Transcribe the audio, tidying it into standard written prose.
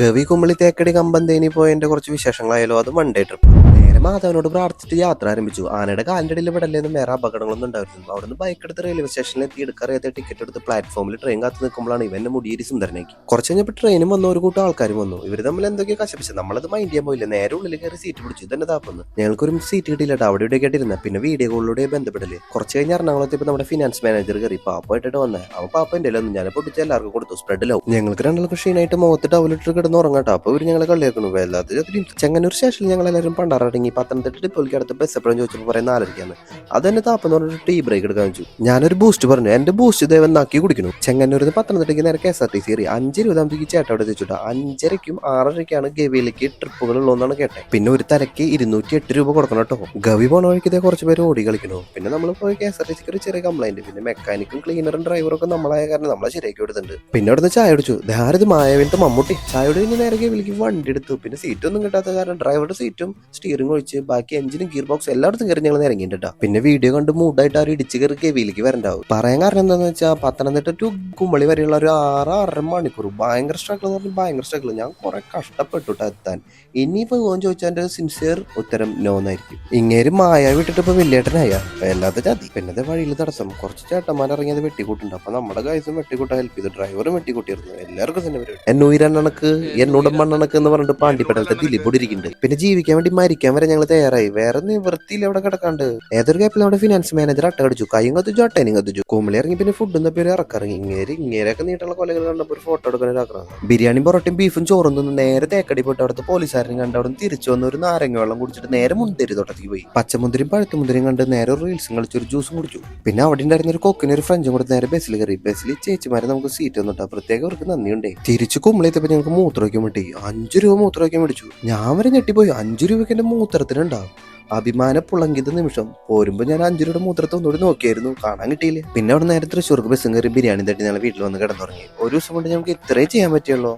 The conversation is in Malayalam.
ഗവി കുമ്പളി തേക്കടി കമ്പന്തേനി പോയതിന്റെ കുറച്ച് വിശേഷങ്ങളായാലും അത് വൺ ഡേ ട്രിപ്പ്. നേരെ മാധവനോട് പ്രാർത്ഥിച്ചിട്ട് യാത്ര ആരംഭിച്ചു. ആനയുടെ കാലിന്റെ ഇടയിൽ വിടലേന്നും വേറെ അപകടങ്ങളൊന്നും ഉണ്ടായിരുന്നു. അവിടുന്ന് ബൈക്ക് എടുത്ത് റെയിൽവേ സ്റ്റേഷനിൽ എത്തി എടുക്കറിയാത്ത ടിക്കറ്റ് എടുത്ത് പ്ലാറ്റ്ഫോമിൽ ട്രെയിൻ കാത്ത് നിൽക്കുമ്പോഴാണ് ഇവന്റെ മുടിയേരി സുന്ദരനാക്കി. കുറച്ച് കഴിഞ്ഞപ്പോൾ ട്രെയിനും വന്നു, ഒരു കൂട്ടം ആൾക്കാരും വന്നു. ഇവർ തമ്മിൽ എന്തൊക്കെയോ കശപിച്ചത്. നമ്മളത് മൈൻഡ് ചെയ്യാൻ പോയില്ല. നേരെ ഉള്ളിൽ കയറി സീറ്റ് പിടിച്ചു. ഇതന്നെ താപ്പൊന്ന്. ഞങ്ങൾക്കൊരു സീറ്റ് കിട്ടിയില്ല. അവിടെ ഇവിടെ കേട്ടിരുന്ന പിന്നെ വീഡിയോ കോളിലൂടെ ബന്ധപ്പെടല്. കുറച്ച് കഴിഞ്ഞ് എറണാകുളത്ത് ഇപ്പൊ നമ്മുടെ ഫിനാൻസ് മാനേജർ കയറി പാപ്പായിട്ടിട്ട് വന്നേ. അവൻ പാപ്പ എന്റെ ഒന്നും ഞാൻ പൊട്ടിച്ച് എല്ലാവർക്കും കൊടുത്തു. സ്പ്രെഡിലാവും. ഞങ്ങൾക്ക് രണ്ടാൾക്ക് ക്ഷീണമായിട്ട് മുഖത്ത് ടവലിട്ട് കിടന്ന് ഉറങ്ങാട്ടോ. അപ്പൊ ഇവർ ഞങ്ങളെ കളിയാക്കണു. വല്ലാത്ത ചെങ്ങന്നൂർ സ്റ്റേഷനിൽ ഞങ്ങൾ എല്ലാവരും പണ്ടാറടങ്ങി പത്തനംതിട്ട ഡിപ്പോയിലേക്ക് അടുത്ത് ബസ് എപ്പോഴും ചോദിച്ചപ്പോൾ പറയുന്ന 4:30 അതെന്നെ താപ്പെന്ന് പറഞ്ഞിട്ട് ടീ ബ്രേക്ക് എടുക്കാൻ വെച്ചു. ഞാനൊരു ബൂസ്റ്റ് പറഞ്ഞു. എന്റെ ബൂസ്റ്റ് ദേവൻ നാക്കി കുടിക്കുന്നു. ചെങ്ങന്നൂരിൽ നിന്ന് പത്തനംതിട്ടയ്ക്ക് നേരെ KSRTC കയറി 5:20 ചേട്ട അവിടെ എത്തിച്ചിട്ട് 5:30ക്കും 6:30ക്കാണ് ഗവിയിലേക്ക് ട്രിപ്പുകൾ ഉള്ളതെന്നാണ് കേട്ടെ. പിന്നെ ഒരു തലയ്ക്ക് 208 രൂപ കൊടുക്കണം കേട്ടോ. ഗവി പോണ വഴിക്ക് ഇതേ കുറച്ച് പേര് ഓടി കളിക്കണു. പിന്നെ നമ്മൾ പോയി KSRTCക്ക് ഒരു ചെറിയ കംപ്ലൈന്റ്. പിന്നെ മെക്കാനിക്കും ക്ലീനറും ഡ്രൈവറും ഒക്കെ നമ്മളായ കാരണം നമ്മളെ ശരിയാക്കി കൊടുത്തിട്ടുണ്ട്. പിന്നെ അവിടുന്ന് ചായ കുടിച്ചു. ധാരത് മായവിലത്തെ മമ്മൂട്ടി ചായയോട് കഴിഞ്ഞ് നേരെ ഗവിയിലേക്ക് വണ്ടി എടുത്തു. പിന്നെ സീറ്റൊന്നും കിട്ടാത്ത കാരണം ഡ്രൈവറുടെ സീറ്റും സ്റ്റിയറിംഗ് ഒഴിച്ച് ബാക്കി എഞ്ചിനും ഗിയർ ബോക്സ് എല്ലായിടത്തും കയറി ഞങ്ങൾ ഇറങ്ങിയിട്ടാ. പിന്നെ വീഡിയോ കണ്ട് മൂഡായിട്ട് ആരും ഇടിച്ച് കയറി ഗവിയിലേക്ക് വരണ്ടാവും. പറയാൻ കാരണം എന്താണെന്ന് വെച്ചാൽ പത്തനംതിട്ട ടു കുമ്പളി വരെയുള്ള ഒരു 6-6.5 മണിക്കൂർ ഭയങ്കര സ്ട്രഗിൾ എന്ന് പറഞ്ഞാൽ ഭയങ്കര സ്ട്രഗിൾ. ഞാൻ കുറെ കഷ്ടപ്പെട്ടുട്ടോ എത്താൻ. ഇനിയിപ്പോ പോകാൻ ചോദിച്ചാൽ എന്റെ സിൻസിയർ ഉത്തരം നോന്നായിരിക്കും. ഇങ്ങേര് മായ വിട്ടിട്ട് ഇപ്പൊ വലിയേട്ടനായ എല്ലാത്ത ചതി. പിന്നെ വഴിയിൽ തടസ്സം. കുറച്ച് ചേട്ടന്മാരിറങ്ങിയത് വെട്ടിക്കൂട്ടുണ്ട്. അപ്പൊ നമ്മുടെ ഗൈസും വെട്ടിക്കൂട്ടാൻ ഹെൽപ്പ് ചെയ്തു. ഡ്രൈവറും വെട്ടിക്കൂട്ടിയിരുന്നു. എല്ലാവർക്കും തന്നെ പരിപാടി. എന്നൂരണ്ണക്ക് എന്നോടും മണ്ണണക്ക് എന്ന് പറഞ്ഞിട്ട് പാണ്ടിപ്പെട്ടത്തെ ദിലീപ് ഇരിക്കുന്നുണ്ട്. പിന്നെ ജീവിക്കാൻ വേണ്ടി മരിക്കാൻ വരെ ഞങ്ങൾ തയ്യാറായി. വേറെ നിവൃത്തിയിൽ അവിടെ കിടക്കാണ്ട് ഏതൊരു ഗ്യാപ്പിൽ അവിടെ ഫിനാൻസ് മാനേജർ അട്ട കടിച്ചു. കൈയും കത്തിച്ചു അട്ടേനും കത്തിച്ചു. കുമ്പളി ഇറങ്ങി പിന്നെ ഫുഡ് പേര് ഇറക്കിറങ്ങി. ഇങ്ങേരൊക്കെ നീട്ടുള്ള കൊലകൾ കണ്ടപ്പോൾ ഒരു ഫോട്ടോ എടുക്കാൻ ആഗ്രഹം. ബിരിയാണി പൊറോട്ടയും ബീഫും ചോറും തിന്ന് നേരെ തേക്കടി പോയിട്ട് അവിടുത്തെ പോലീസുകാരനും കണ്ട് അവിടെ തിരിച്ചു വന്ന് ഒരു നാരങ്ങ വെള്ളം കുടിച്ചിട്ട് നേരെ മുന്തിരി തോട്ടത്തേക്ക് പോയി. പച്ചമുന്തിരിയും പഴുത്തുമുന്തിരിയും കണ്ട് നേരെ ഒരു റീൽസും കളിച്ച് ഒരു ജ്യൂസും കുടിച്ചു. പിന്നെ അവിടെ ഉണ്ടായിരുന്ന ഒരു കൊക്കിന് ഒരു ഫ്രഞ്ചും കൂടെ നേരെ ബസ്സിൽ കയറി. ബസ്സിൽ ചേച്ചിമാരെ നമുക്ക് സീറ്റ് വന്നിട്ടാ. പ്രത്യേകം അവർക്ക് നന്ദിയുണ്ടേ. തിരിച്ചു കുമ്പളി എത്തിയപ്പോൾ ഞങ്ങൾക്ക് മൂത്രമൊക്കെ വേണ്ടി 5 രൂപ മൂത്രമൊക്കെ മേടിച്ചു. ഞാൻ വരെ ഞെട്ടിപ്പോയി. 5 രൂപയ്ക്ക് എന്റെ മൂത്രത്തിനുണ്ടാവും. അഭിമാന പുളങ്കിത നിമിഷം. പോരുമ്പോ ഞാൻ 5 രൂപയുടെ മൂത്രത്തെ ഒന്നുകൂടി നോക്കിയായിരുന്നു. കാണാൻ കിട്ടിയില്ല. പിന്നെ അവിടെ നേരെ തൃശ്ശൂർക്ക് ബസ്സും കയറി ബിരിയാണി തട്ടി ഞങ്ങൾ വീട്ടിൽ വന്ന് കിടന്നുറങ്ങി. ഒരു ദിവസം കൊണ്ട് ഞങ്ങൾക്ക് ഇത്രേ ചെയ്യാൻ പറ്റുള്ളൂ.